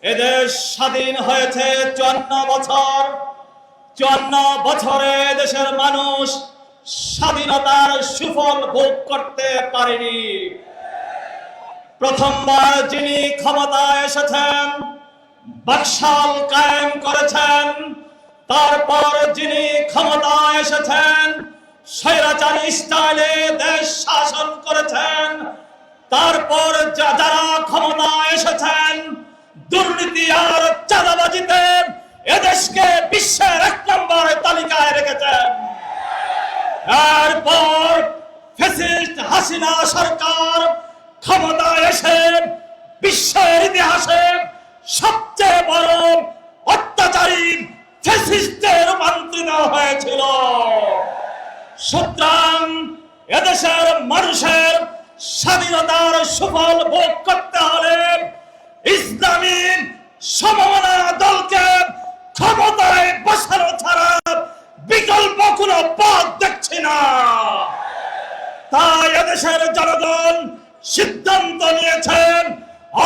এদেশ স্বাধীন হয়েছে 54 বছর। 54 বছরে দেশের মানুষ স্বাধীনতার সুফল ভোগ করতে পারেনি। প্রথমবার যিনি ক্ষমতায় এসেছেন, বাকশাল কায়েম করেছেন, তারপর যিনি ক্ষমতায় এসেছেন স্বৈরাচারী স্টাইলে দেশ শাসন করেছেন, তারপর যারা ক্ষমতায় এসেছেন দুর্নীতি আর চাঁদাবাজিতে এদেশকে বিশ্বের 1 নম্বর তালিকায় রেখেছেন। এরপর ফ্যাসিস্ট হাসিনা সরকার ক্ষমতায় এসে বিশ্বের ইতিহাসে সবচেয়ে বড় অত্যাচারী ফ্যাসিস্টে রূপান্তরিত হয়েছিল। সুতরাং এদেশের মানুষের স্বাধীনতার সুফল ভোগ করতে হলে ইসলামী সমমনা দলকে ক্ষমতায় বসানো ছাড়া বিকল্প কোনো পথ দেখছি না। তাই এদেশের জনগণ সিদ্ধান্ত নিয়েছেন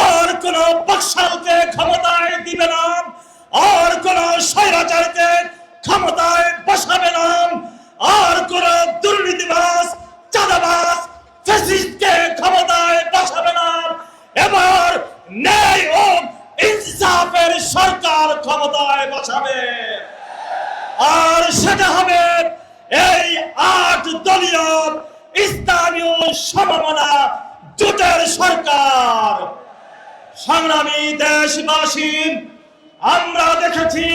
আর কোন বাকশালকে ক্ষমতায় দিবে না, আর কোন স্বৈরাচারকে ক্ষমতায় বসাবে না, আর কোন দুর্নীতিবাজ চাঁদাবাজ ফ্যাসিস্টকে ক্ষমতায় বসাবে না। এবার ন্যায় ও ইনসাফের সরকার ক্ষমতায় বসাবে, আর সেটা হবে এই 8 দলীয় ইসলামী সমমনা জোটের সরকার। সংগ্রামী দেশবাসী, আমরা দেখেছি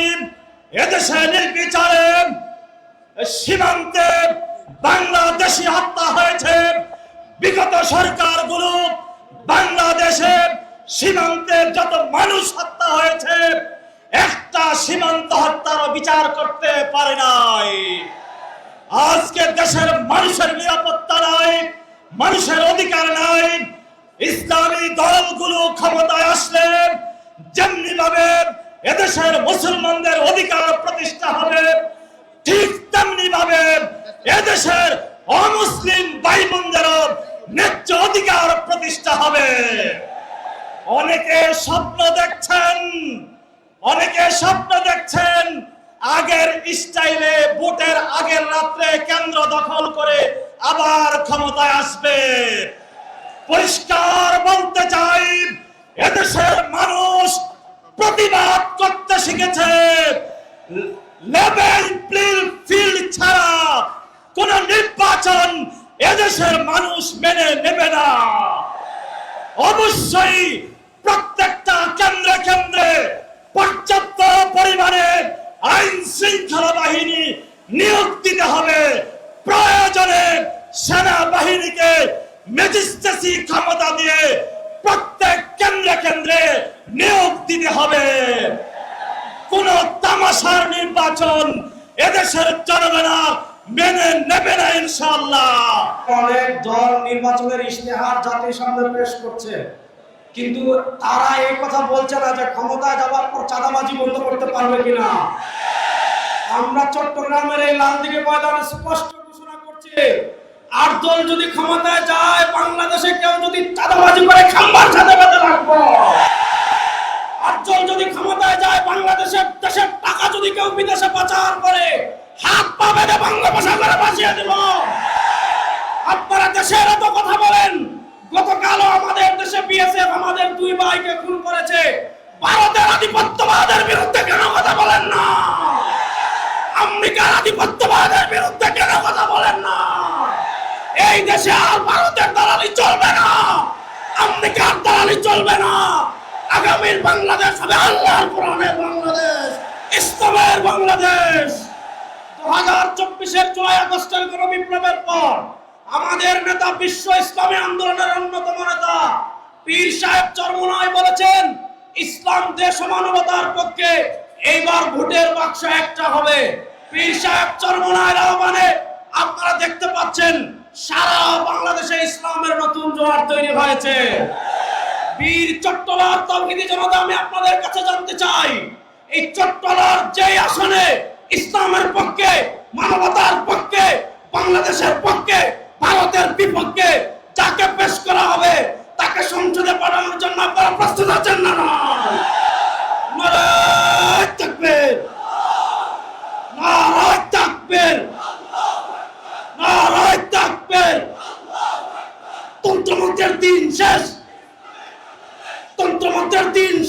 এদেশে নির্বিচারে সীমান্তে বাংলাদেশি হত্যা হয়েছে। বিগত সরকারগুলো বাংলাদেশে সীমান্তের যত মানুষ হত্যা হয়েছে একটা সীমান্ত হত্যারও বিচার করতে পারে নাই। আজকে দেশের মানুষের নিরাপত্তা নাই, মানুষের অধিকার নাই। ইসলামী দলগুলো ক্ষমতায় আসলে যেমনি ভাবে এদেশের মুসলমানদের অধিকার প্রতিষ্ঠা হবে, ঠিক তেমনি ভাবে এদেশের অমুসলিম ভাই বোনদেরও ন্যায্য অধিকার প্রতিষ্ঠা হবে। অনেকে স্বপ্ন দেখছেন আগের স্টাইলে ভোটের আগের রাত্রে কেন্দ্র দখল করে আবার ক্ষমতায় আসবে। পরিষ্কার বলতে চাই, এদেশের মানুষ প্রতিবাদ করতে শিখেছে। লেভেল প্লেইং ফিল্ড ছাড়া কোন নির্বাচন এদেশের মানুষ মেনে নেবে না। অবশ্যই প্রত্যেকটা কেন্দ্রে কেন্দ্রে পর্যাপ্ত পরিমাণে আইন শৃঙ্খলা বাহিনী নিয়োগ দিতে হবে। প্রয়োজনে সেনাবাহিনীকে ম্যাজিস্ট্রেসি ক্ষমতা দিয়ে প্রত্যেক কেন্দ্রে কেন্দ্রে নিয়োগ দিতে হবে। কোন তামাশার নির্বাচন এদেশের জনগণ মেনে নেবে না ইনশাআল্লাহ। অনেক দল নির্বাচনের ইশতেহার জাতির সামনে পেশ করছে, কিন্তু তারা এই কথা বলছে না যে ক্ষমতায় যাওয়ার পর চাঁদাবাজি বন্ধ করতে পারবে কিনা। আমরা চট্টগ্রামের এই লালদিঘি ময়দানে স্পষ্ট ঘোষণা করছি, 8 দল যদি ক্ষমতায় যায়, বাংলাদেশে কেউ যদি চাঁদাবাজি করে খাম্বার সাথে বেঁধে রাখবো। 8 দল যদি ক্ষমতায় যায়, বাংলাদেশের দেশের টাকা যদি কেউ বিদেশে পাচার করে হাত পা বেঁধে বঙ্গোপসাগরে ভাসিয়ে দেব। আপনারা দেশের এত কথা বলেন, গতকালও আমাদের দেশে বিএসএফ আমাদের 2 ভাইকে খুন করেছে। ভারতের আধিপত্যবাদের বিরুদ্ধে কেন কথা বলেন না? আমেরিকার আধিপত্যবাদের বিরুদ্ধে কেন কথা বলেন না? এই দেশে আর ভারতের দালালি চলবে না, আমেরিকার দালালি চলবে না। আগামীর বাংলাদেশ হবে আল্লাহর কোরআনের বাংলাদেশ, ইসলামের বাংলাদেশ। 2024-এর জুলাই আগস্টের গণবিপ্লবের পর আমাদের নেতা বিশ্ব ইসলামী আন্দোলনের অন্যতম নেতা পীর সাহেব চরমোনাই বলেছেন, ইসলাম দেশ ও মানবতার পক্ষে, এইবার ভোটের বাক্স একটা হবে। পীর সাহেব চরমোনাইর আহ্বানে আপনারা দেখতে পাচ্ছেন সারা বাংলাদেশে ইসলামের নতুন জোয়ার তৈরি হয়েছে। বীর চট্টলার তাওহীদি জনতা, আমি আপনাদের কাছে জানতে চাই, এই চট্টলার যে আসনে ইসলামের পক্ষে, মানবতার পক্ষে, বাংলাদেশের পক্ষে, ভারতের বিপক্ষে যাকে পেশ করা হবে তাকে সংসদে পাঠানোর জন্য আপনারা প্রস্তুত আছেন না?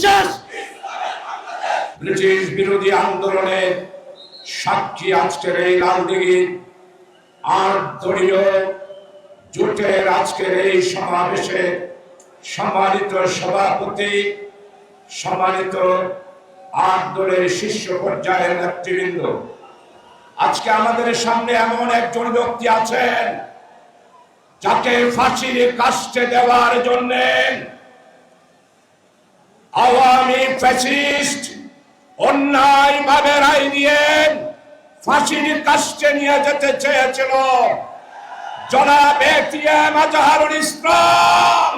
বিশ্বাস। ব্রিটিশ বিরোধী আন্দোলনের সাক্ষী আজকের এই লালদিঘি 8 দলীয় জোটের আজকের এই সমাবেশে সম্মানিত সভাপতি, সম্মানিত 8 দলের শীর্ষ পর্যায়ের নেতৃবৃন্দ, আজকে আমাদের সামনে এমন একজন ব্যক্তি আছেন যাকে ফাঁসির কাস্টে দেওয়ার জন্য আওয়ামী ফ্যাসিস্ট অন্যায়ভাবে রায় দিয়ে ফাঁসির কাস্টে নিয়ে যেতে চেয়েছিল জনাব এটিএম আজহারুল ইসলাম।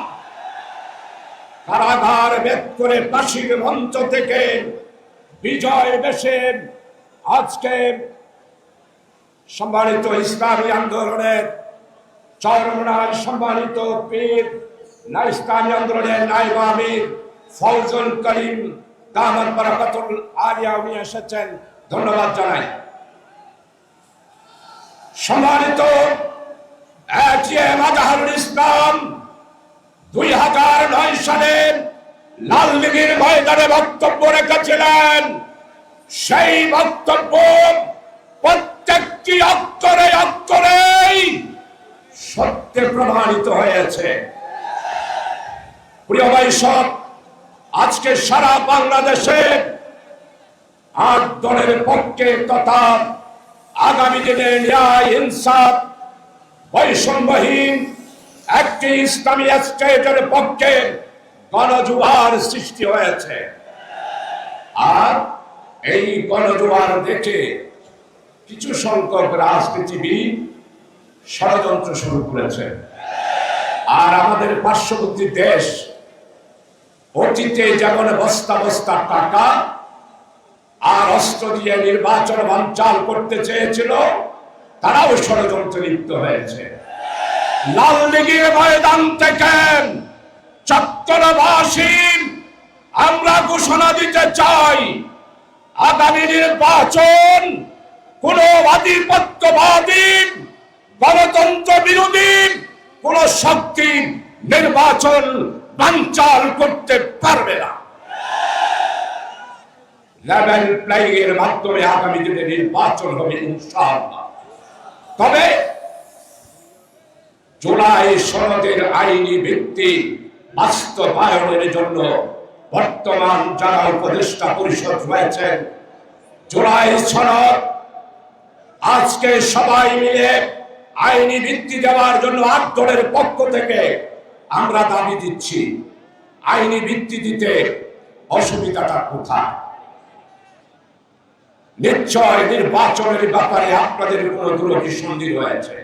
কারাগার ভেদ করে ফাঁসির মঞ্চ থেকে বিজয় বেশে আজকে সম্মানিত ইসলামী আন্দোলনের চরমনার সম্মানিত পীর না ইসলামী আন্দোলনের নায়েব আমির ফয়জুল করিম দামাত বারাকাতুল আলিয়া উনি এসেছেন, ধন্যবাদ জানাই। সম্মানিত এটিএম আজহারুল ইসলাম 2009 সালে লালদিঘির ময়দানে বক্তব্য রেখেছিলেন। সেই বক্তব্য প্রত্যেকটি অক্ষরে অক্ষরেই সত্যে প্রমাণিত হয়েছে। প্রিয় ভাই সব, আজকে সারা বাংলাদেশে 8 দলের পক্ষে তথা আগামী দিনে ন্যায় ইনসাফ বৈষম্যহীন একটি ইসলামী স্টেটের পক্ষে গণজোয়ার সৃষ্টি হয়েছে। আর এই গণজোয়ার দেখে কিছু সংখ্যক রাজনীতিবিদ ষড়যন্ত্র শুরু করেছে। আর আমাদের পার্শ্ববর্তী দেশ অতীতে যেমন বস্তা বস্তা টাকা আর অস্ত্র দিয়ে নির্বাচন বানচাল করতে চেয়েছিল, তারাও ষড়যন্ত্রে লিপ্ত হয়েছে। লালদিঘির ময়দান থেকে চট্টগ্রামবাসী আমরা ঘোষণা দিতে চাই, আগামী নির্বাচন কোন আধিপত্যবাদী গণতন্ত্র বিরোধী কোন শক্তি নির্বাচন বানচাল করতে পারবে না। লেভেল প্লেইং এর মাধ্যমে আগামী দিনে নির্বাচন হবে ইনশাআল্লাহ। তবে জুলাই সনদের আইনি ভিত্তি বাস্তবায়নের জন্য বর্তমান যারা উপদেষ্টা পরিষদ রয়েছেন, জুলাই সনদ আজকে সবাই মিলে আইনি ভিত্তি দেওয়ার জন্য 8 দলের পক্ষ থেকে আমরা দাবি দিচ্ছি। আইনি ভিত্তি দিতে অসুবিধাটা কোথায়? নিশ্চয় নির্বাচনের ব্যাপারে আপনাদের কোনো দুরভিসন্ধি রয়েছে।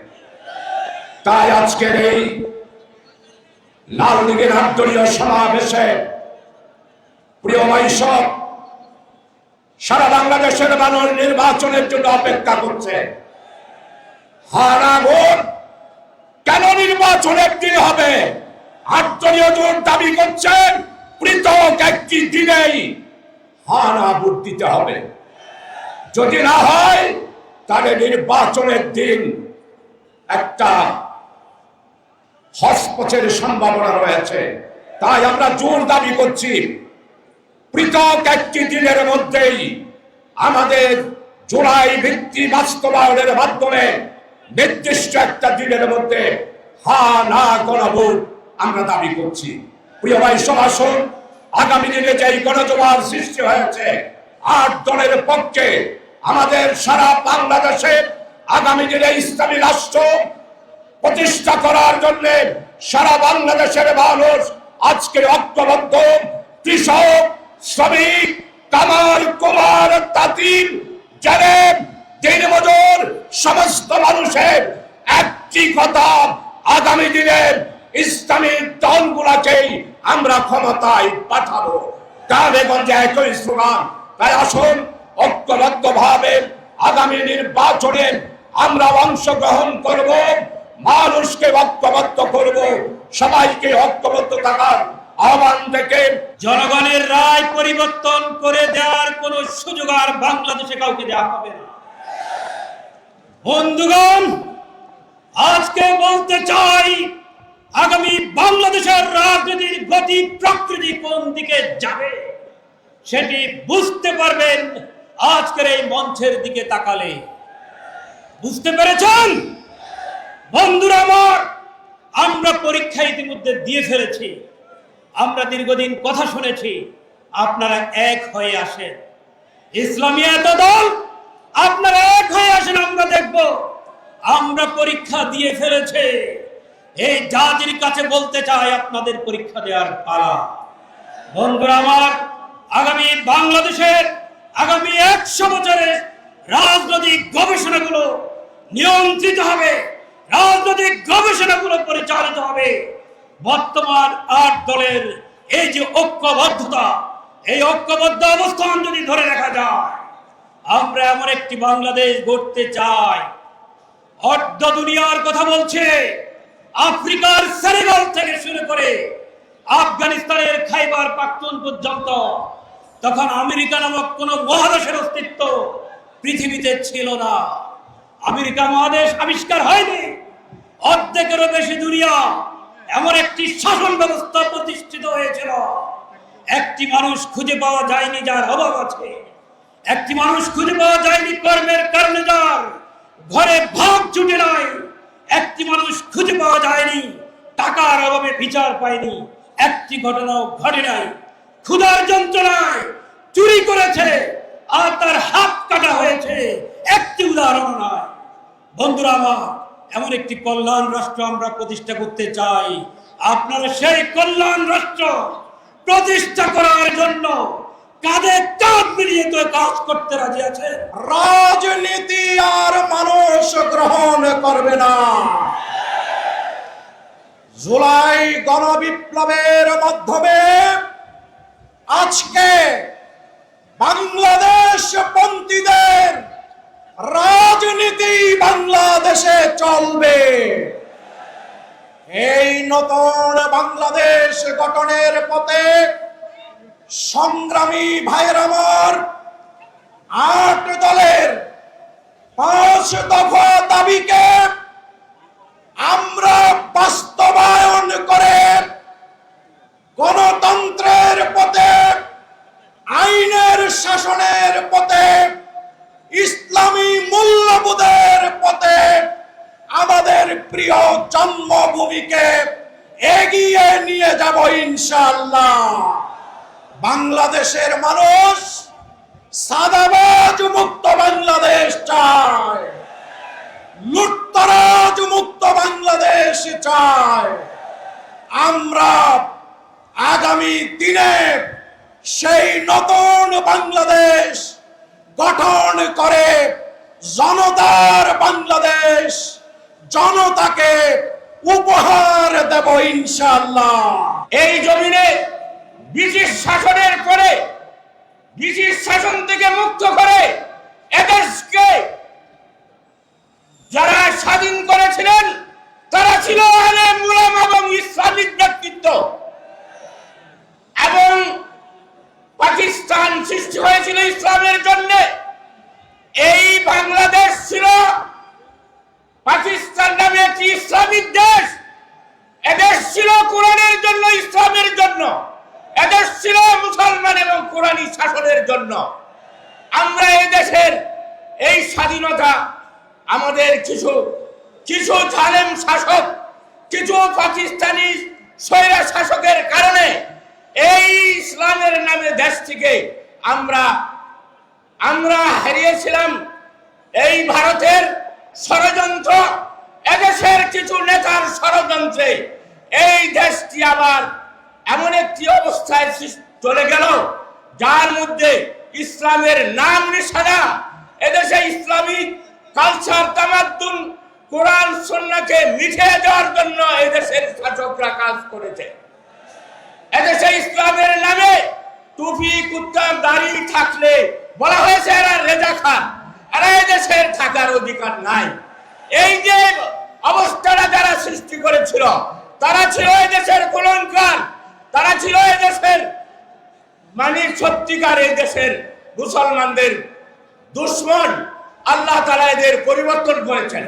তাই আজকের এই লালদিঘির আন্তর্জাতিক সমাবেশে প্রিয় ভাইসব, সারা বাংলাদেশের মানুষ নির্বাচনের জন্য অপেক্ষা করছে। হারাগোর কেন নির্বাচন একদিন হবে? 8 দলীয় জোট দাবি করছেন পৃথক একটি দিনেই হানা ভোট দিতে হবে। যদি না হয় তাহলে নির্বাচনের দিন একটা হস্তক্ষেপের সম্ভাবনা রয়েছে। তাই আমরা জোর দাবি করছি, পৃথক একটি দিনের মধ্যেই আমাদের জুলাই ভিত্তি বাস্তবায়নের মাধ্যমে নির্দিষ্ট একটা দিনের মধ্যে হা না গণভোট আমরা দাবি করছি। প্রিয় ভাই সমাসন, আগামী দিনে যে গণজোয়ার সৃষ্টি হয়েছে 8 দলের পক্ষে, আমাদের সারা বাংলাদেশে আগামী দিনে ইসলামী রাষ্ট্র প্রতিষ্ঠা করার জন্য সারা বাংলাদেশের মানুষ আজকে ঐক্যবদ্ধ। কৃষক, শ্রমিক, কামার, কুমার, তাঁতির, জেলেব, দিনমজুর সমস্ত মানুষের একটি কথা, আগামী দিনের ইসলামী দলগুলোকেই আমরা ক্ষমতায় পাঠাবো। গ্রামে গঞ্জে একই স্লোগান। তাই আসুন ঐক্যবদ্ধ ভাবে আগামী নির্বাচনে আমরা অংশগ্রহণ করব, মানুষকে ঐক্যবদ্ধ করব, সবাইকে ঐক্যবদ্ধ থাকার আহ্বান থেকে জনগণের রায় পরিবর্তন করে দেওয়ার কোন সুযোগ আর বাংলাদেশে কাউকে দেওয়া হবে না। বন্ধুগণ, আজকে বলতে চাই, আগামী বাংলাদেশের রাজনীতির গতি প্রকৃতি কোন দিকে যাবে সেটি বুঝতে পারবেন আজকের এই মঞ্চের দিকে তাকালে। বুঝতে পেরেছেন বন্ধুরা আমার? আমরা পরীক্ষা ইতিমধ্যে দিয়ে ফেলেছি, আমরা দীর্ঘদিন কথা শুনেছি, আপনারা এক হয়ে আসেন। ইসলামী এত দল, আপনারা এক হয়ে আসেন, আমরা দেখব। আমরা পরীক্ষা দিয়ে ফেলেছে, এই জাতির কাছে বলতে চাই আপনাদের পরীক্ষা দেওয়ার পালা। বন্ধুরা আমার, আগামী বাংলাদেশের আগামী 100 বছরের রাজনৈতিক গবেষণাগুলো নিয়ন্ত্রিত হবে, রাজনৈতিক গবেষণাগুলো পরিচালিত হবে বর্তমান 8 দলের এই যে ঐক্যবদ্ধতা, এই ঐক্যবদ্ধ অবস্থান যদি ধরে রাখা যায়, আমরা এমন একটি বাংলাদেশ গড়তে চাই। অর্ধ দুনিয়ার কথা বলছে, আফ্রিকার সেনেগাল থেকে শুরু করে আফগানিস্তানের খাইবার পাখতুন পর্যন্ত, তখন আমেরিকা নামক কোন মহাদেশের অস্তিত্ব পৃথিবীতে ছিল না। আমেরিকা মহাদেশ আবিষ্কার হয়নি, অর্ধেকেরও বেশি দুনিয়া এমন একটি শাসন ব্যবস্থা প্রতিষ্ঠিত হয়েছিল। একটি মানুষ খুঁজে পাওয়া যায়নি যার অভাব আছে, একটি মানুষ খুঁজে পাওয়া যায়নি কর্মের কারণে যার ঘরে ভাগ জুটে নাই, একটি মানুষ খুঁজে পাওয়া যায়নি টাকার অভাবে বিচার পায়নি, একটি ঘটনাও ঘটে নাই ক্ষুধার যন্ত্রণায় চুরি করেছে আর তার হাত কাটা হয়েছে, একটি উদাহরণ নয়। বন্ধুরা আমার, এমন একটি কল্যাণ রাষ্ট্র আমরা প্রতিষ্ঠা করতে চাই। আপনারা সেই কল্যাণ রাষ্ট্র প্রতিষ্ঠা করার জন্য কাঁধে কাঁধ মিলিয়ে তো কাজ করতে রাজি আছে। রাজনীতি আর মানুষ গ্রহণ করবে না। জুলাই গণবিপ্লবের মাধ্যমে আজকে বাংলাদেশ পন্থীদের রাজনীতি বাংলাদেশে চলবে। এই নতুন বাংলাদেশ গঠনের পথে সংগ্রামী ভাইয়ের আমার 8 দলের 5 দফা দাবিকে আমরা বাস্তবায়ন করে গণতন্ত্রের পথে, আইনের শাসনের পথে, ইসলামী মূল্যবোধের পথে আমাদের প্রিয় জন্মভূমিকে এগিয়ে নিয়ে যাব ইনশাআল্লাহ। বাংলাদেশের মানুষ সাদাবাজ মুক্ত বাংলাদেশ চায়, লুটতরাজ মুক্ত বাংলাদেশ চায়। আমরা আগামী দিনে সেই নতুন বাংলাদেশ গঠন করে জনতার বাংলাদেশ জনতাকে উপহার দেব ইনশাআল্লাহ। এই জমিনে ব্রিটিশ শাসনের পরে, ব্রিটিশ শাসন থেকে মুক্ত করে এদেশকে যারা স্বাধীন করেছিলেন তারা ছিল আলেম উলামা এবং ইসলামিক ব্যক্তিত্ব। এবং পাকিস্তান সৃষ্টি হয়েছিল ইসলামের জন্য। এই বাংলাদেশ ছিল পাকিস্তান নামে একটি ইসলামিক দেশ। এদেশ ছিল কোরআনের জন্য, ইসলামের জন্য। এদেশ ছিল মুসলমান এবং কোরআনী শাসনের জন্য। আমরা এই দেশের এই স্বাধীনতা আমাদের কিছু জালেম শাসক, কিছু পাকিস্তানি স্বৈরা শাসকের কারণে এই ইসলামের নামে দেশ থেকে আমরা হারিয়েছিলাম। এই ভারতের ষড়যন্ত্র, এদেশের কিছু নেতার ষড়যন্ত্রে এই দেশটি আবার এমন একটি অবস্থায় চলে গেল যার মধ্যে ইসলামের নাম নিশানা, এদেশে ইসলামিক কালচার, তামাদ্দুন, কোরআন সুন্নাহকে মিটিয়ে দেওয়ার জন্য এদেশের শাসকরা কাজ করেছে। এদেশে ইসলামের নামে টুপি, কুত্তা, দাড়ি থাকলে বলা হয়েছে এরা রেজা খান, এরা এদেশের থাকার অধিকার নাই। এই যে অবস্থাটা যারা সৃষ্টি করেছিল তারা ছিল এদেশের কলঙ্কার, তারা ছিল এদেশের সত্যিকার এই দেশের মুসলমানদের দুশ্মন। আল্লাহ তাআলা এদের পরিবর্তন করেছেন,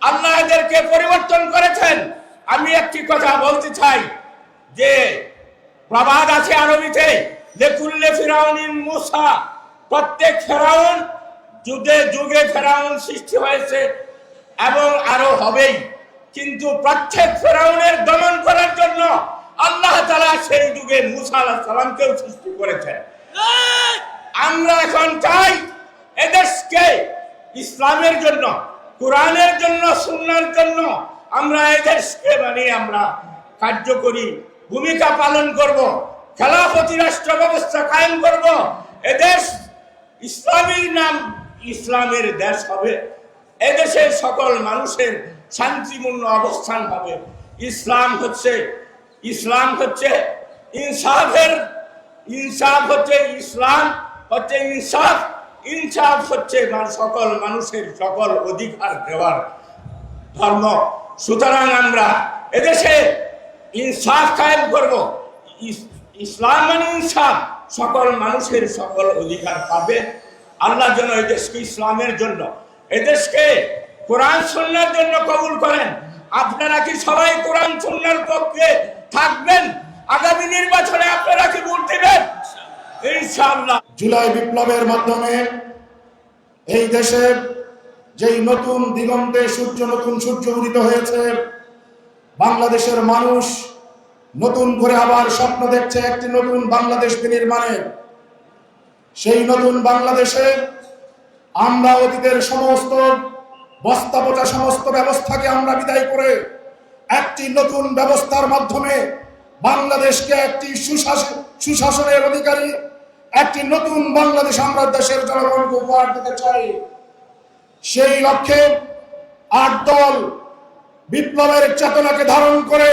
আল্লাহ এদেরকে পরিবর্তন করেছেন। আমি একটি কথা বলতে চাই যে প্রবাদ আছে আরবিতে, লেকুল্লে ফিরাউনিন মুসা, প্রত্যেক ফেরাউন যুগে যুগে ফেরাউন সৃষ্টি হয়েছে এবং আরো হবেই, কিন্তু প্রত্যেক ফেরাউনের দমন করার জন্য আল্লাহ তাআলা সেই যুগে মুসা আলাইহিস সালামকেও সৃষ্টি করেছেন। আমরা এখন চাই এদেশকে ইসলামের জন্য, কোরআনের জন্য, সুন্নাহর জন্য আমরা এদেশকে আমরা কার্যকরী ভূমিকা পালন করব, খেলাফতি রাষ্ট্র ব্যবস্থা কায়েম করব। এদেশ ইসলামী নাম ইসলামের দেশ হবে, এদেশের সকল মানুষের শান্তিপূর্ণ অবস্থান হবে। ইসলাম হচ্ছে ইনসাফের, ইনসাফ হচ্ছে ইসলাম হচ্ছে ইনসাফ, ইনসাফ হচ্ছে সকল মানুষের সকল অধিকার দেওয়ার ধর্ম। সুতরাং আমরা এদেশে ইনসাফ কায়েম করব। ইসলাম মানে ইনসাফ, সকল মানুষের সকল অধিকার পাবে। আল্লাহ যেন এদেশকে ইসলামের জন্য, এদেশকে কোরআন সুন্নাহর জন্য কবুল করেন। আপনারা কি সবাই কোরআন সুন্নাহর পক্ষে থাকবেন? আগামী নির্বাচনে আপনারা কি ভোট দেবেন? ইনশাআল্লাহ। জুলাই বিপ্লবের মাধ্যমে এই দেশে যেই নতুন দিগন্তে নতুন সূর্য উদিত হয়েছে, বাংলাদেশের মানুষ নতুন করে আবার স্বপ্ন দেখছে একটি নতুন বাংলাদেশ বিনির্মাণের। সেই নতুন বাংলাদেশে আমরা অতীতের সমস্ত বস্তাপচা সমস্ত ব্যবস্থাকে আমরা বিদায় করে একটি নতুন ব্যবস্থার মাধ্যমে বাংলাদেশকে একটি সুশাসনের অধিকারী একটি নতুন বাংলাদেশ আমরা দেশের জনগণকে উপহার দিতে চাই। সেই লক্ষ্যে ৮ দল বিপ্লবের চেতনাকে ধারণ করে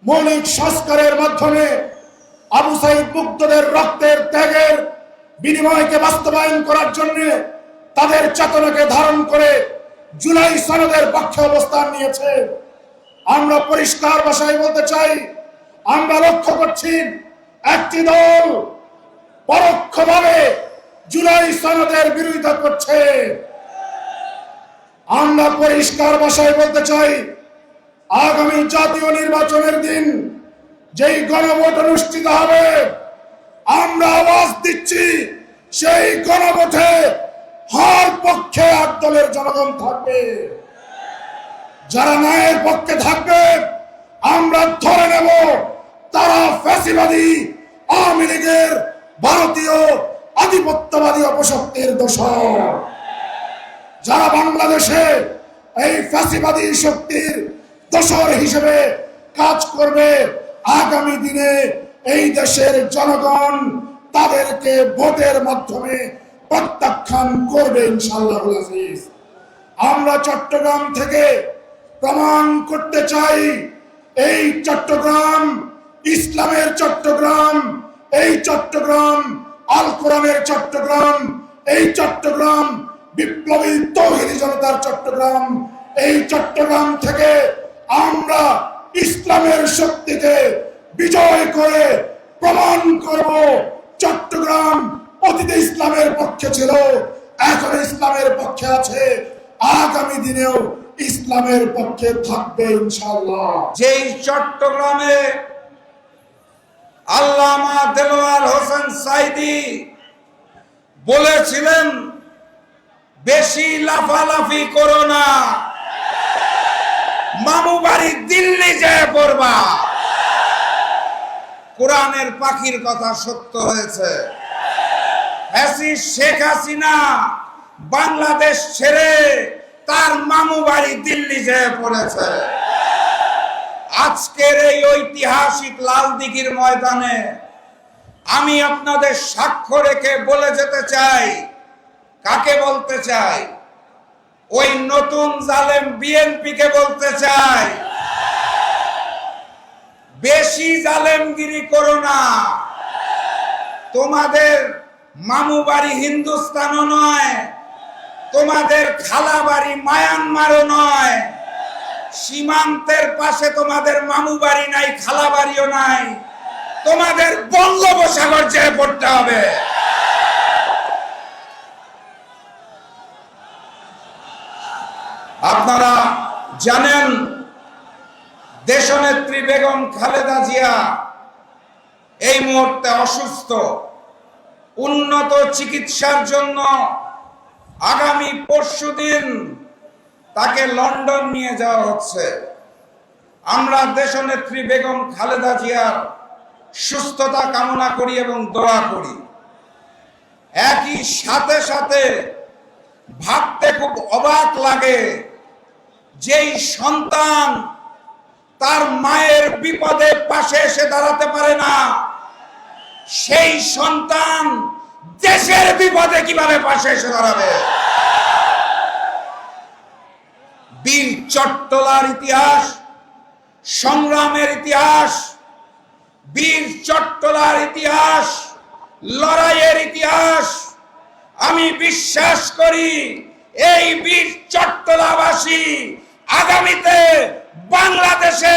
মৌলিক সংস্কারের মাধ্যমে আবু সাইদ মুগ্ধদের রক্তের ত্যাগের বিনিময়কে বাস্তবায়ন করার জন্য তাদের চেতনাকে ধারণ করে জুলাই সনদের পক্ষে অবস্থান নিয়েছে। আমরা পরিষ্কার ভাষায় বলতে চাই, আমরা লক্ষ্য করছি একটি দল পরোক্ষভাবে জুলাই সনদের বিরোধিতা করছে। আমরা পরিষ্কার ভাষায় বলতে চাই, আগামী জাতীয় নির্বাচনের দিন যেই গণভোট অনুষ্ঠিত হবে, আমরা আওয়াজ দিচ্ছি সেই গণভোটে হার পক্ষে ৮ দলের জনগণ থাকবে। যারা ন্যায়ের পক্ষে থাকবে আমরা ধরে নেব তারা ফ্যাসিবাদী আওয়ামী লীগের ভারতীয় আধিপত্যবাদী অপশক্তির দোসর। যারা বাংলাদেশে এই ফ্যাসিবাদী শক্তির দোসর হিসেবে কাজ করবে, আগামী দিনে এই দেশের জনগণ তাদেরকে ভোটের মাধ্যমে প্রত্যাখ্যান করবে ইনশাআল্লাহ। আমরা চট্টগ্রাম থেকে প্রমাণ করতে চাই, এই চট্টগ্রাম ইসলামের চট্টগ্রাম, এই চট্টগ্রাম আল কোরআনের চট্টগ্রাম, এই চট্টগ্রাম বিপ্লবী তৌহিদি জনতার চট্টগ্রাম। এই চট্টগ্রাম থেকে আমরা ইসলামের শক্তিকে বিজয় করে প্রমাণ করব চট্টগ্রাম অতীতে ইসলামের পক্ষে ছিল, এখন ইসলামের পক্ষে আছে, আগামী দিনেও ইসলামের পক্ষে থাকবে ইনশাআল্লাহ। যেই চট্টগ্রামে আল্লামা দেলোয়ার হোসেন সাইদি বলেছিলেন, বেশি লাফালাফি করো না, মামু বাড়ি দিল্লি যায় পড়বা। কোরআনের পাখির কথা সত্য হয়েছে। ফ্যাসিস্ট শেখ হাসিনা বাংলাদেশ ছেড়ে তার মামু বাড়ি দিল্লি যেয়ে পড়েছে। আজকের এই ঐতিহাসিক লালদিঘির ময়দানে আমি আপনাদের সাক্ষ্য রেখে বলে যেতে চাই, কাকে বলতে চাই? ওই নতুন জালেম বিএনপিকে বলতে চাই, বেশি জালেমগিরি করো না। তোমাদের মামু বাড়ি হিন্দুস্তানও নয়, তোমাদের খালা বাড়ি মায়ানমারও নয়, সীমান্তের পাশে তোমাদের মামু বাড়ি নাই, খালা বাড়িও নাই, তোমাদের বঙ্গোপসাগর যেয়ে পড়তে হবে। আপনারা জানেন দেশনেত্রী বেগম খালেদা জিয়া এই মুহূর্তে অসুস্থ। উন্নত চিকিৎসার জন্য আগামী পরশুদিন তাকে লন্ডন নিয়ে যাওয়া হচ্ছে। আমরা দেশনেত্রী বেগম খালেদা জিয়ার সুস্থতা কামনা করি এবং দোয়া করি। একই সাথে সাথে ভাবতে খুব অবাক লাগে, যেই সন্তান তার মায়ের বিপদে পাশে এসে দাঁড়াতে পারে না, সেই সন্তান দেশের বিপদে কিভাবে পাশে এসে দাঁড়াবে? বীর চট্টলার ইতিহাস, সংগ্রামের ইতিহাস, বীর চট্টলার ইতিহাস, লড়াইয়ের ইতিহাস। আমি বিশ্বাস করি এই বীর চট্টলাবাসী আগামীতে বাংলাদেশে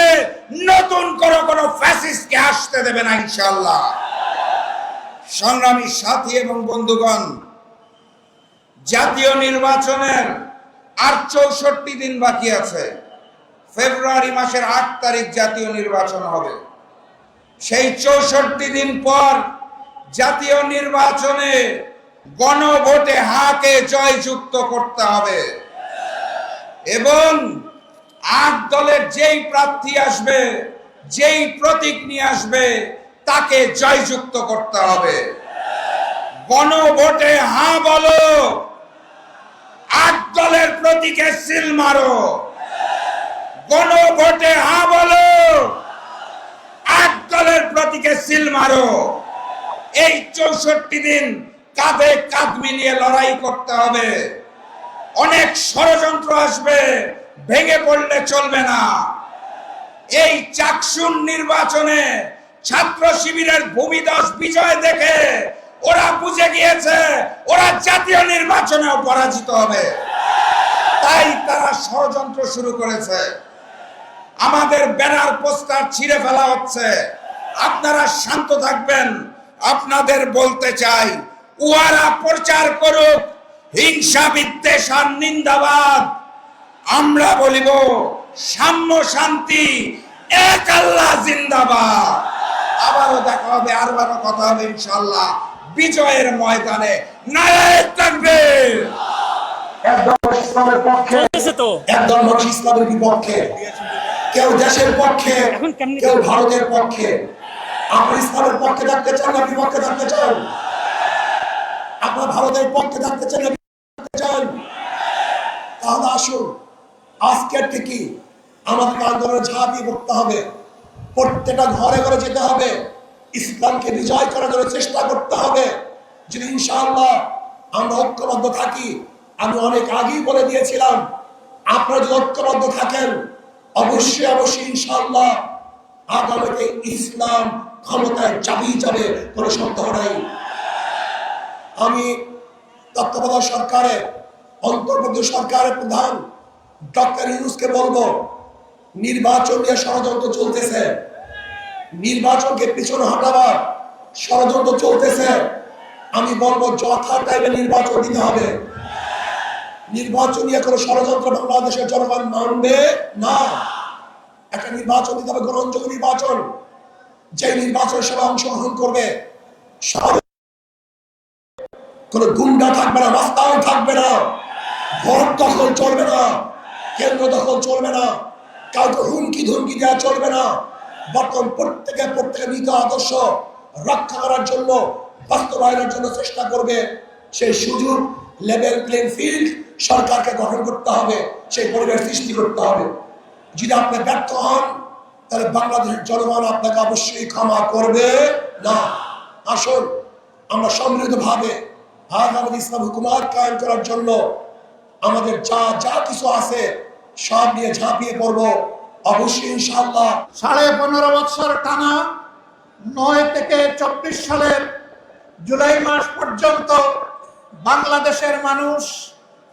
নতুন কোনো ফ্যাসিস্টকে আসতে দেবে না ইনশাআল্লাহ। সংগ্রামী সাথী এবং বন্ধুগণ, জাতীয় নির্বাচনের আর 64 দিন বাকি আছে। ফেব্রুয়ারি মাসের 8 তারিখ জাতীয় নির্বাচন হবে। সেই 64 দিন পর জাতীয় নির্বাচনে গণভোটে হাকে জয়যুক্ত করতে হবে এবং 8 দলের যেই প্রার্থী আসবে, যেই প্রতীক নিয়ে আসবে, তাকে জয়যুক্ত করতে হবে। গণভোটে হ্যাঁ বলো, 8 দলের প্রতীকে সিল মারো। গণভোটে হ্যাঁ বলো, 8 দলের প্রতীকে সিল মারো। এই 64 দিন কাঁধে কাঁধ মিলিয়ে লড়াই করতে হবে। অনেক ষড়যন্ত্র আসবে, ভেঙে পড়লে চলবে না। এই চাকসুন নির্বাচনে ছাত্র শিবিরের ভূমিদশ বিজয় দেখে ওরা বুঝে গিয়েছে ওরা জাতীয় নির্বাচনেও পরাজিত হবে, তাই তারা ষড়যন্ত্র শুরু করেছে। আমাদের ব্যানার পোস্টার ছিঁড়ে ফেলা হচ্ছে। আপনারা শান্ত থাকবেন। আপনাদের বলতে চাই, উহারা প্রচার করুক হিংসা বিদ্বেষ আর নিন্দাবাদ, আমরা বলিব সাম্য শান্তি, এক আল্লাহ জিন্দাবাদ। আবারও দেখা হবে, আরবারও কথা হবে ইনশাআল্লাহ বিজয়ের ময়দানে। নারায়ে তাকবীর। একদম ইসলামের পক্ষে, একদম ইসলামের বিপক্ষে, কেউ দেশের পক্ষে, কেউ ভারতের পক্ষে। আপনি ইসলামের পক্ষে থাকতে চান না বিপক্ষে থাকতে চান? আপনার ভারতের পক্ষে থাকতে চান না বিপক্ষে থাকতে চান? তাহলে আসুন, আজকের থেকে আমাদের আন্দোলনে ঝাঁপিয়ে পড়তে হবে। প্রত্যেকটা ঘরে ঘরে যেতে হবে, ইসলামকে বিজয় করার জন্য চেষ্টা করতে হবে। যদি ইনশাআল্লাহ আমরা ঐক্যবদ্ধ থাকি, আমি অনেক আগেই বলে দিয়েছিলাম, আপনারা যদি ঐক্যবদ্ধ থাকেন, অবশ্যই অবশ্যই ইনশাআল্লাহ আগামীতে ইসলাম ক্ষমতায় যাবে, কোনো সন্দেহ নাই। আমি তত্ত্বাবধায়ক সরকারের, অন্তর্বর্তী সরকারের প্রধান ডক্টর ইউনূসকে বলবো, নির্বাচন নিয়ে ষড়যন্ত্র চলতেছে, নির্বাচনকে পিছনে হটাবার ষড়যন্ত্র চলতেছে। আমি বলবো যথা টাইমে নির্বাচন দিতে হবে। নির্বাচন নিয়ে কোনো ষড়যন্ত্র বাংলাদেশের জনগণ মানবে না। একটা নির্বাচন দিতে হবে, গ্রহণযোগ্য নির্বাচন। যে নির্বাচনের সভায় অংশগ্রহণ করবে কোনো গুন্ডা থাকবে না, রাস্তাও থাকবে না, ভোট দখল চলবে না, কেন্দ্র দখল চলবে না, কাউকে হুমকি ধুমকি দেওয়া চলবে না। বর্তমান প্রত্যেকে নীতি আদর্শ রক্ষা করার জন্য, বাস্তবায়নের জন্য চেষ্টা করবে। সেই সুযোগ, লেভেল প্লেইং ফিল্ড সরকারকে গঠন করতে হবে, সেই পরিবেশ সৃষ্টি করতে হবে। যদি আপনি ব্যর্থ হন, তাহলে বাংলাদেশের জনগণ আপনাকে অবশ্যই ক্ষমা করবে না। আসুন, আমরা সমৃদ্ধভাবে আমাদের ইসলাম হুকুমত কায়েম করার জন্য আমাদের যা কিছু আছে সব নিয়ে ঝাঁপিয়ে পড়বো অবশ্যই ইনশাআল্লাহ। 15.5 বছর টানা 9 থেকে 24 সালের জুলাই মাস পর্যন্ত বাংলাদেশের মানুষ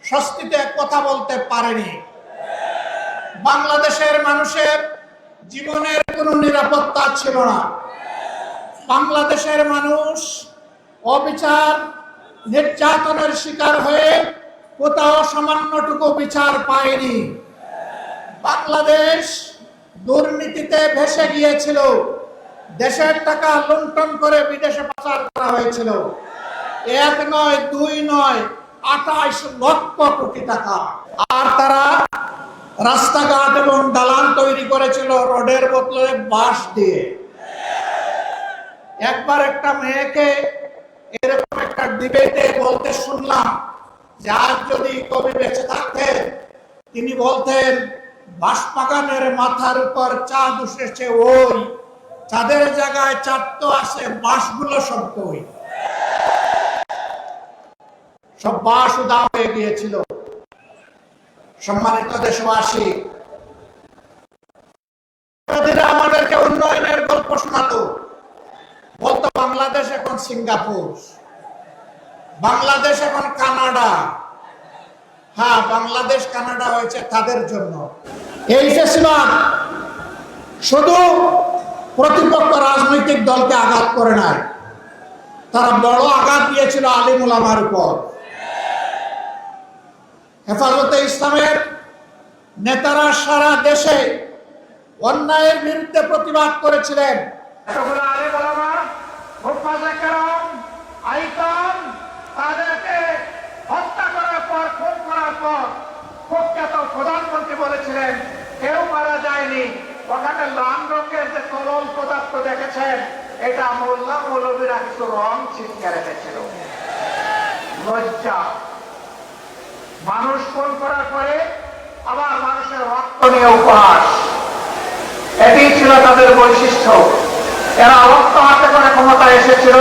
স্বস্তিতে কথা বলতে পারেনি। বাংলাদেশের মানুষের জীবনের কোনো নিরাপত্তা ছিল না। বাংলাদেশের মানুষ অবিচার, নির্যাতনের শিকার হয়ে কোথাও সামান্যটুকু বিচার পায়নি। বাংলাদেশ দুর্নীতিতে ভেসে গিয়েছিল। দেশের টাকা লুণ্ঠন করে বিদেশে পাচার করা হয়েছিল। এক নয়, দুই নয়, 28 লক্ষ কোটি টাকা। আর তারা রাস্তাঘাট এবং দালান তৈরি করেছিল রোডের বদলে বাঁশ দিয়ে। একবার একটা মেয়েকে এরকম একটা ডিবেটে বলতে শুনলাম যে আজ যদি কবি বেঁচে থাকতেন তিনি বলতেন বাঁশবাগানের মাথার উপর চাঁদ উঠেছে ওই, চাঁদের জায়গায় চাঁদ তো আসে, বাঁশগুলো সব কই। সব বাঁশ উদা হয়ে গিয়েছিল। সম্মানিত দেশবাসী, আমাদেরকে উন্নয়নের গল্প শোনাতো, বলতো বাংলাদেশ এখন সিঙ্গাপুর, বাংলাদেশ এখন কানাডা। হ্যাঁ, বাংলাদেশ কানাডা হয়েছে তাদের জন্য। এই ফেসিবাদ শুধু প্রতিপক্ষ রাজনৈতিক দলকে আঘাত করে নাই, তারা বড় আঘাত দিয়েছিল আলিম উলামার উপর। হেফাজতে ইসলামের নেতারা সারা দেশে অন্যায়ের বিরুদ্ধে প্রতিবাদ করেছিলেন। আলিম উলামা, মুফাজ্জল কেরাম, আইকাম, তাদেরকে হত্যা করার পর, খুন করার পর প্রখ্যাত প্রধানমন্ত্রী বলেছিলেন কেউ মারা যায়নি, ওখানে লাল রঙের যে তরল পদার্থ দেখেছেন এটা মোল্লা মৌলবীরা কিছু রং ছিটকে রেখেছিল। লজ্জা! মানুষ খুন করার পরে আবার মানুষের রক্ত নিয়ে উপহাস, এটি ছিল তাদের বৈশিষ্ট্য। এরা রক্ত হাতে করে ক্ষমতায় এসেছিল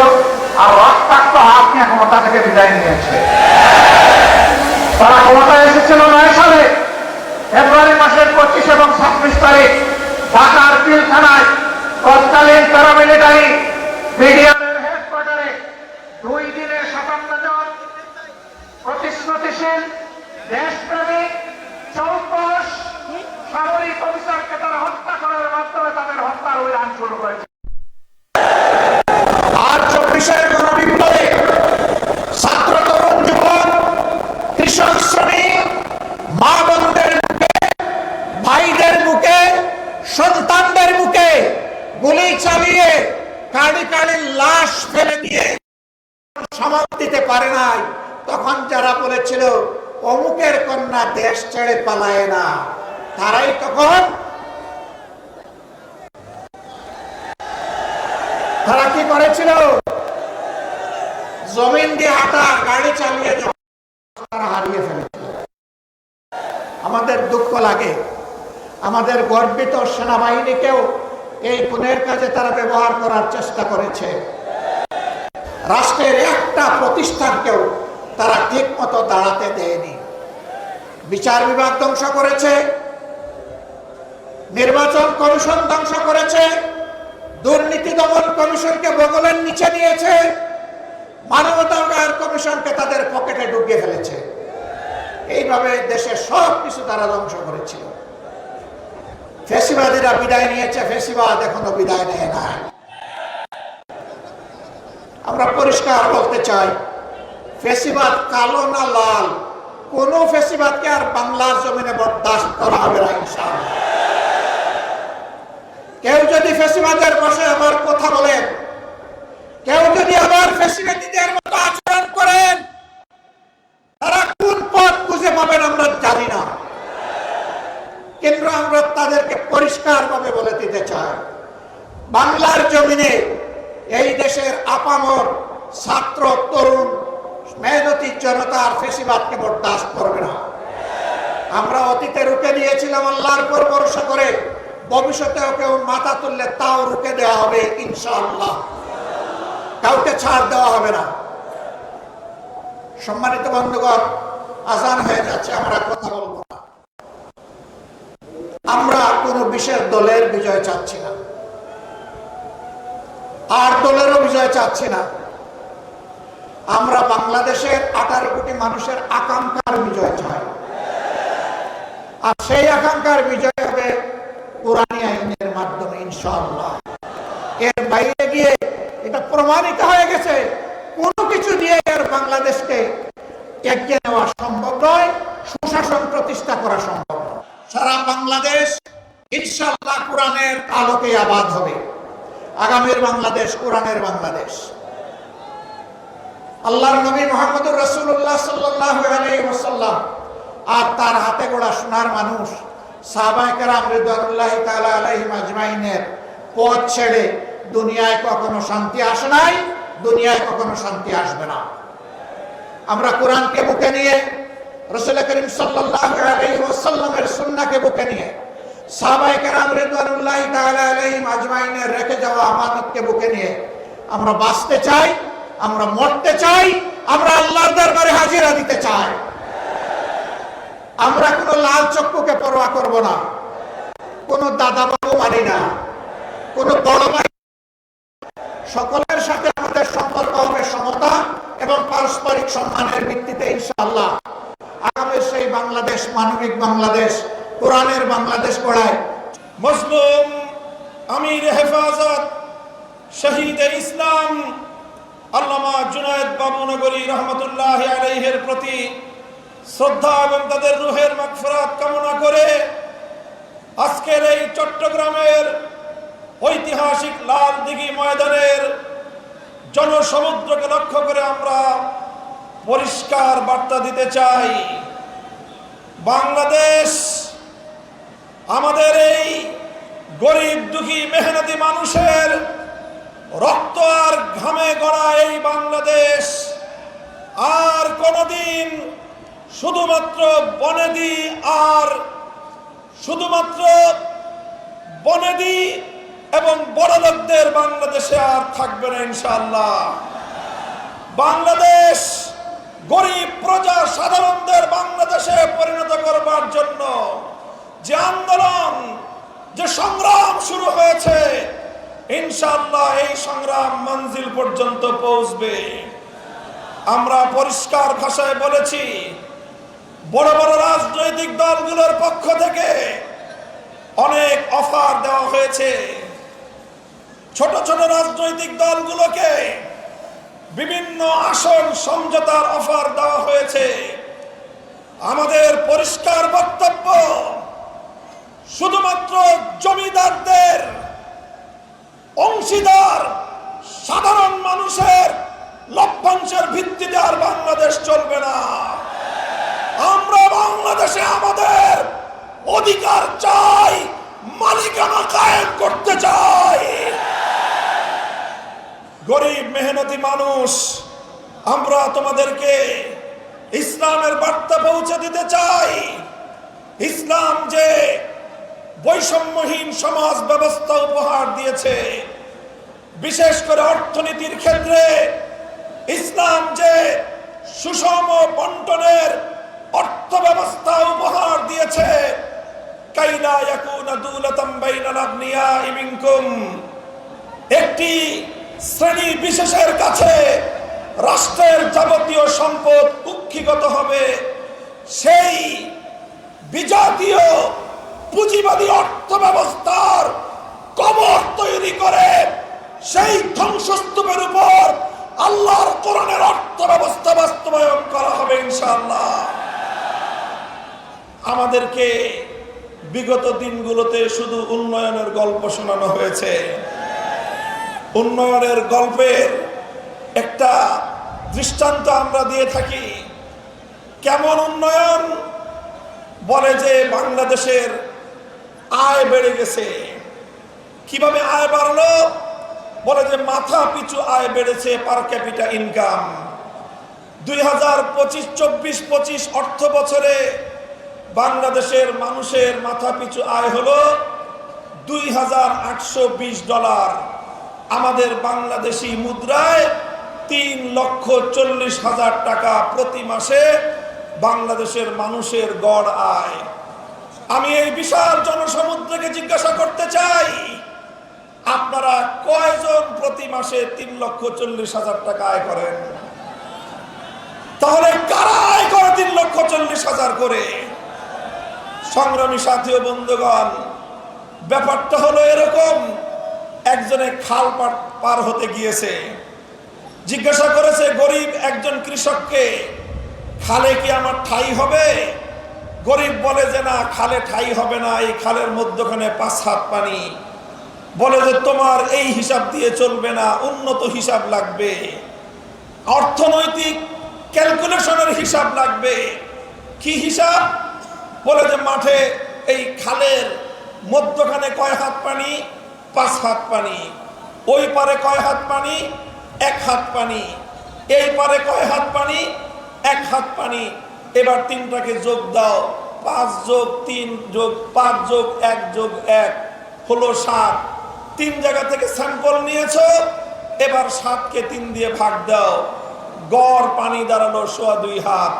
আর রক্তাক্ত হাত নিয়ে ক্ষমতা থেকে বিদায় নিয়েছে। তারা ক্ষমতায় এসেছিল 9 সালে ফেব্রুয়ারি মাসের 25 এবং 26 তারিখ ঢাকার পিলখানায় তৎকালীন প্যারামিলিটারি ব্রিগেডের হেডকোয়ার্টারে 2 দিনে 57 জন প্রতিশ্রুতিশীল দেশপ্রেমিক চৌকস সামরিক অফিসারকে তারা হত্যা করার মাধ্যমে তাদের হত্যার অভিযান শুরু করেছে। আর 24-এর গণবিপ্লবে ছাত্র, তরুণ, যুবক, কৃষক, শ্রমিক, মা বোনদের মুখে, ভাইদের মুখে, সন্তানদের মুখে গুলি চালিয়ে কাড়ি কাড়ি লাশ ফেলে দিয়ে সামাল দিতে পারে নাই। তখন যারা বলেছিল অমুকের কন্যা দেশ ছেড়ে পালায় না, তারাই তখন তারা কি করেছিল? জমিন দিয়ে হাঁটা, গাড়ি চালিয়ে তারা হারিয়ে ফেলেছিল। আমাদের দুঃখ লাগে, আমাদের গর্বিত সেনাবাহিনীকেও এই খুনের কাজে তারা ব্যবহার করার চেষ্টা করেছে। রাষ্ট্রের একটা প্রতিষ্ঠানকেও তারা ঠিক মতো দাঁড়াতে দেয়নি। বিচার বিভাগ ধ্বংস করেছে, নির্বাচন কমিশন ধ্বংস করেছে, দুর্নীতি দমন কমিশনকে বগলের নিচে নিয়েছে, মানবাধিকার কমিশনকে তাদের পকেটে ঢুকিয়ে ফেলেছে। এইভাবে দেশের সব কিছু তারা ধ্বংস করেছিল। ফেসিবাদীরা বিদায় নিয়েছে, ফেসিবাদ এখনো বিদায় নেয় না। আমরা পরিষ্কার বলতে চাই, ফেসিবাদ কালো না লাল, কোন ফেসিবাদকে আর বাংলার জমিনে বরদাস্ত করা হবে না ইনশাআল্লাহ। কেউ যদি ফেসিবাদের বসে আবার কথা বলেন, কেউ যদি আবার ফেসিবাদীদের মতো আচরণ করেন, তারা কোন পথ খুঁজে পাবেন আমরা জানি না, কিন্তু আমরা তাদেরকে পরিষ্কার ভাবে বলে দিতে চাই, বাংলার জমিনে এই দেশের আপামর ছাত্র, তরুণ, মেহনতি জনতার ফেসিবাদকে বরদাস্ত করবে না। আমরা অতীতে রুখে দিয়েছিলাম আল্লাহর উপর ভরসা করে, ভবিষ্যতেও কেউ মাথা তুললে তাও রুখে দেওয়া হবে ইনশাআল্লাহ, কাউকে ছাড় দেওয়া হবে না। সম্মানিত বন্ধুগণ, আজান হয়ে যাচ্ছে, আমরা কথা বলবো না। আমরা কোন বিশেষ দলের বিজয় চাচ্ছি না, আর দলেরও বিজয় চাচ্ছি না। আমরা বাংলাদেশের 18 কোটি মানুষের আকাঙ্ক্ষার বিজয় চাই, আর সেই আকাঙ্ক্ষার বিজয় হবে কোরআনী আইনের মাধ্যমে ইনশাআল্লাহ। এর বাইরে গিয়ে এটা প্রমাণিত হয়ে গেছে, কোনো কিছু দিয়ে আর বাংলাদেশকে এগিয়ে নেওয়া সম্ভব নয়, সুশাসন প্রতিষ্ঠা করা সম্ভব নয়। সারা বাংলাদেশ ইনশাআল্লাহ কোরআনের আলোকে আবাদ হবে। আগামীর বাংলাদেশ কোরআনের বাংলাদেশ। আল্লাহর নবী মুহাম্মদুর রাসূলুল্লাহ সাল্লাল্লাহু আলাইহি ওয়াসাল্লাম আর তার হাতে গড়া সোনার মানুষ সাহাবায়ে কেরাম রিদওয়ানুল্লাহি তাআলা আলাইহিম আজমাইনের পথ ছেড়ে দুনিয়ায় কখনো শান্তি আসে নাই, দুনিয়ায় কখনো শান্তি আসবে না। আমরা কোরআনকে বুকে নিয়ে, রাসূল করিম সাল্লাল্লাহু আলাইহি ওয়াসাল্লামের সুন্নাহকে বুকে নিয়ে, সাহাবায়ে কেরাম রিদওয়ানুল্লাহি তাআলা আলাইহিম আজমাইনের রেখে যাওয়া আমানতকে বুকে নিয়ে আমরা বাঁচতে চাই, আমরা মরতে চাই, আমরা আল্লাহর দরবারে হাজিরা দিতে চাই। আমরা কোনো লাল চক্ষুকে পরোয়া করব না, কোনো দাদা বাবু মানি না, কোনো বড় ভাই, সকলের সাথে আমাদের সম্পর্ক হবে সমতা এবং পারস্পরিক সম্মানের ভিত্তিতে ইনশাআল্লাহ। আগামী সেই বাংলাদেশ, মানবিক বাংলাদেশ, কোরআনের বাংলাদেশ গড়ায়। মজলুম আমির হেফাজত শহীদ ইসলাম আল্লামা জুনায়েদ বাবুনগরী রহমতুল্লাহ আলাইহির প্রতি শ্রদ্ধা এবং তাদের রুহের মাগফিরাত কামনা করে আজকের এই চট্টগ্রামের ঐতিহাসিক লাল দিঘি ময়দানের জনসমুদ্রকে লক্ষ্য করে আমরা পরিষ্কার বার্তা দিতে চাই। বাংলাদেশ আমাদের এই গরিব দুঃখী মেহনতি মানুষের রক্ত আর ঘামে গড়া এই বাংলাদেশ আর কোনদিন শুধুমাত্র বনেদি আর শুধুমাত্র বনেদি এবং বড়লোকদের বাংলাদেশে আর থাকবে না ইনশাআল্লাহ। বাংলাদেশ গরিব প্রজা সাধারণদের বাংলাদেশে পরিণত করবার জন্য যে আন্দোলন, যে সংগ্রাম শুরু হয়েছে, ইনশাআল্লাহ এই সংগ্রাম মঞ্জিল পর্যন্ত পৌঁছবে। আমরা পরিষ্কার ভাষায় বলেছি, বড় বড় রাজনৈতিক দলগুলোর পক্ষ থেকে অনেক অফার দেওয়া হয়েছে, ছোট ছোট রাজনৈতিক দলগুলোকে বিভিন্ন আসন সমঝোতার অফার দেওয়া হয়েছে। আমাদের পরিষ্কার বক্তব্য, শুধুমাত্র জমিদারদের অংশীদার সাধারণ মানুষের লভ্যাংশের ভিত্তিতে আর বাংলাদেশ চলবে না। আমরা বাংলাদেশে আমাদের অধিকার চাই, মালিকানা কায়েম করতে চাই। গরিব মেহনতি মানুষ, আমরা তোমাদেরকে ইসলামের বার্তা পৌঁছে দিতে চাই। ইসলাম যে বৈষম্যহীন সমাজ ব্যবস্থা উপহার দিয়েছে, বিশেষ করে অর্থনীতির ক্ষেত্রে ইসলাম যে সুষম বন্টনের অর্থ ব্যবস্থা উপহার দিয়েছে, কাইলা ইয়াকুনা দুলাতাম বাইনাল আগনিয়াই মিনকুম, একটি শ্রেণী বিশেষের কাছে রাষ্ট্রের যাবতীয় সম্পদ কুক্ষিগত হবে, সেই বিজাতীয় পুঁজিবাদী অর্থ ব্যবস্থার কবর তৈরি করে সেই ধ্বংসস্তূপের উপর আল্লাহর কোরআনের অর্থ ব্যবস্থা বাস্তবায়ন করা হবে ইনশাআল্লাহ। আমাদেরকে বিগত দিনগুলোতে শুধু উন্নয়নের গল্প শোনানো হয়েছে। উন্নয়নের গল্পের একটা দৃষ্টান্ত আমরা দিয়ে থাকি। কেমন উন্নয়ন? বলে যে বাংলাদেশের আয় বেড়ে গেছে। কিভাবে আয় বাড়লো? বলে যে মাথা পিছু আয় বেড়েছে, পার ক্যাপিটা ইনকাম। 2025-24-25 অর্থ বছরে বাংলাদেশের মানুষের মাথা পিছু আয় হলো $2,820। আমাদের বাংলাদেশি মুদ্রায় 3,40,000 টাকা প্রতি মাসে বাংলাদেশের মানুষের গড় আয়। আমি এই বিশাল জনসমুদ্রকে জিজ্ঞাসা করতে চাই, আপনারা কয়জন প্রতি মাসে 3,40,000 টাকা আয় করেন? তাহলে কারা আয় করে 3,40,000 করে? সংগ্রামী সাথী ও বন্ধুগণ, ব্যাপারটা হলো এরকম। একজনে খাল পার হতে গিয়েছে, জিজ্ঞাসা করেছে গরিব একজন কৃষককে, খালে কি আমার ঠাই হবে? গরিব বলে যে না, খালে ঠাই হবে না, এই খালের মধ্যখানে 5 হাত পানি। বলে যে তোমার এই হিসাব দিয়ে চলবে না, উন্নত হিসাব লাগবে, অর্থনৈতিক ক্যালকুলেশনের হিসাব লাগবে। কি হিসাব? বলে যে মাঠে এই খালের মধ্যখানে কয় হাত পানি? 5 হাত পানি। ওই পারে কয় হাত পানি? 1 হাত পানি। এই পারে কয় হাত পানি? 1 হাত পানি। এবার তিনটাকে যোগ দাও, 5 যোগ 3 যোগ 5 যোগ 1 যোগ 1 হলো 7। 3 জায়গা থেকে স্যাম্পল নিয়েছো, এবার 7কে 3 দিয়ে ভাগ দাও, গড় পানি দাঁড়ালো 2.25 হাত।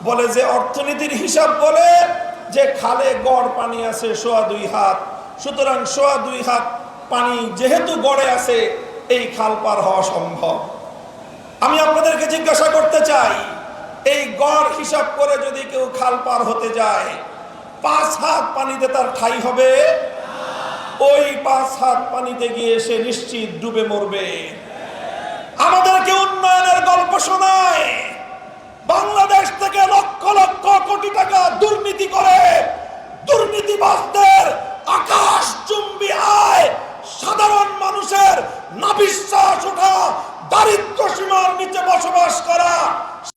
বলে যে অর্থনীতির হিসাব বলে যে খালে গড় পানি আছে 2.25 হাত, সুতরাং 2.25 হাত পানি যেহেতু গড়ে আছে, এই খাল পার হওয়া সম্ভব। আমি আপনাদেরকে জিজ্ঞাসা করতে চাই, এই গড় হিসাব করে যদি কেউ খাল পার হতে যায়, 5 হাত পানিতে তার ঠাঁই হবে? ওই 5 হাত পানিতে গিয়ে সে নিশ্চিত ডুবে মরবে। আমাদেরকে উন্নয়নের গল্প শোনায়, বাংলাদেশ থেকে লক্ষ লক্ষ কোটি টাকা দুর্নীতি করে দুর্নীতিবাজদের আকাশচুম্বী আয়, সাধারণ মানুষের নাভিশ্বাস ওঠা, দারিদ্র সীমার নিচে বসবাস করা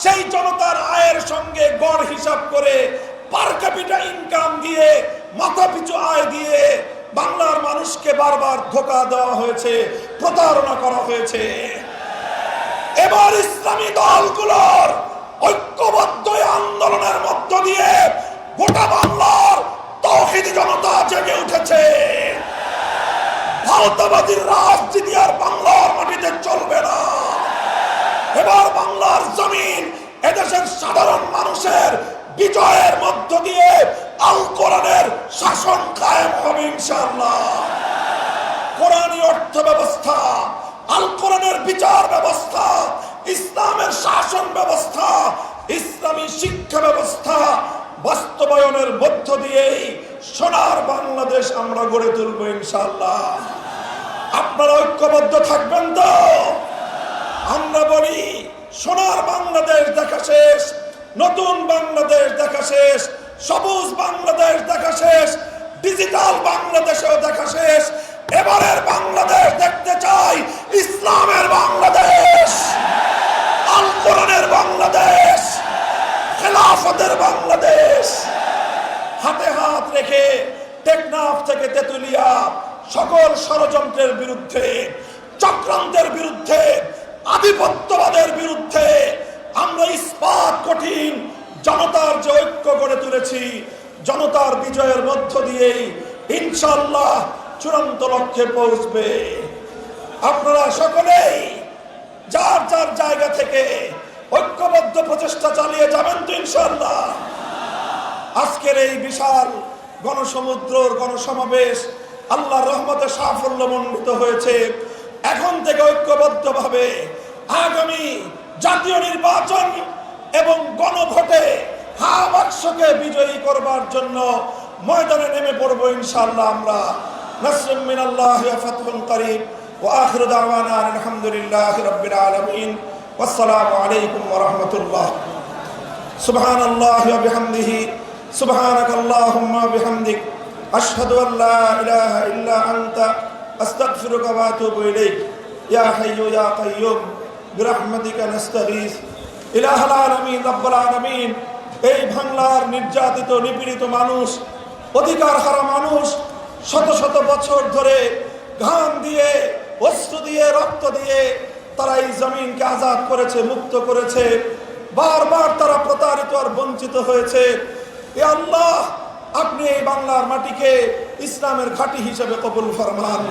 সেই জনতার আয়ের সঙ্গে গড় হিসাব করে পার ক্যাপিটা ইনকাম দিয়ে, মাথাপিছু আয় দিয়ে বাংলার মানুষকে বারবার ধোঁকা দেওয়া হয়েছে, প্রতারণা করা হয়েছে। এবার ইসলামী দলগুলোর ঐক্যবদ্ধ আন্দোলনের মধ্য দিয়ে গোটা বাংলার তৌহিদি জনতা জেগে উঠেছে। ভারতবাদীর রাজনীতি আর বাংলার মাটিতে চলবে না। এবার বাংলার জমিন, এদেশের সাধারণ মানুষের বিজয়ের মধ্য দিয়ে আল কোরআনের শাসন কায়েম হবে ইনশাআল্লাহ। কোরআনী অর্থ ব্যবস্থা, আল কোরআনের বিচার ব্যবস্থা, ইসলামের শাসন ব্যবস্থা, ইসলামী শিক্ষা ব্যবস্থা বাস্তবায়নের মধ্য দিয়েই সোনার বাংলাদেশ আমরা গড়ে তুলব ইনশাআল্লাহ। আপনারা ঐক্যবদ্ধ থাকবেন তো? আমরা বলি সোনার বাংলাদেশ দেখা শেষ, নতুন বাংলাদেশ দেখা শেষ, সবুজ বাংলাদেশ দেখা শেষ, ডিজিটাল বাংলাদেশেও দেখা শেষ। এবারের বাংলাদেশ দেখতে চাই ইসলামের বাংলাদেশ, আল কোরআনের বাংলাদেশ, খেলাফতের বাংলাদেশ। হাতে হাত রেখে টেকনাফ থেকে তেতুলিয়া সকল ষড়যন্ত্রের বিরুদ্ধে, চক্রান্তের বিরুদ্ধে, আধিপত্যবাদের বিরুদ্ধে আমরা ইস্পাত কঠিন জনতার যে ঐক্য গড়ে তুলেছি, জনতার বিজয়ের মধ্য দিয়েই ইনশাআল্লাহ চূড়ান্ত লক্ষ্যে পৌঁছবে। আপনারা সকলেই যার যার জায়গা থেকে ঐক্যবদ্ধ প্রচেষ্টা চালিয়ে যাবেন তো ইনশাআল্লাহ। আজকের এই বিশাল গণসমুদ্রর গণসমাবেশ আল্লাহর রহমতে সাফল্যমণ্ডিত হয়েছে। এখন থেকে ঐক্যবদ্ধভাবে আগামী জাতীয় নির্বাচন এবং গণভোটে হা বাক্সকে বিজয়ী করবার জন্য ময়দানে নেমে পড়বো ইনশাআল্লাহ আমরা। নাসরুম মিনাল্লাহি ওয়া ফাতহুন করিব ওয়া আখিরু দাওয়ানা আলহামদুলিল্লাহি রাব্বিল আলামিন। ওয়াসসালামু আলাইকুম ওয়া রাহমাতুল্লাহ। সুবহানাল্লাহি ওয়া বিহামদিহি, সুবহানাকাল্লাহুম্মা ওয়া বিহামদিক, আশহাদু আল লা ইলাহা ইল্লা আনতা, আস্তাগফিরুকা ওয়া আতুবু ইলাইক। ইয়া হাইয়্যু ইয়া কাইয়্যুম বিরহমাতিকা নাস্তাগীস। ইলাহুল আলামিন, রব্বুল আলামিন, এই বাংলার নির্যাতিত নিপীড়িত মানুষ, অধিকার হারা মানুষ শত শত বছর ধরে ঘাম দিয়ে, অশ্রু দিয়ে, রক্ত দিয়ে তারা এই জমিনকে আজাদ করেছে, মুক্ত করেছে। বারবার তারা প্রতারিত আর বঞ্চিত হয়েছে। এ আল্লাহ, আপনি এই বাংলার মাটিকে ইসলামের ঘাঁটি হিসেবে কবুল ফরমান।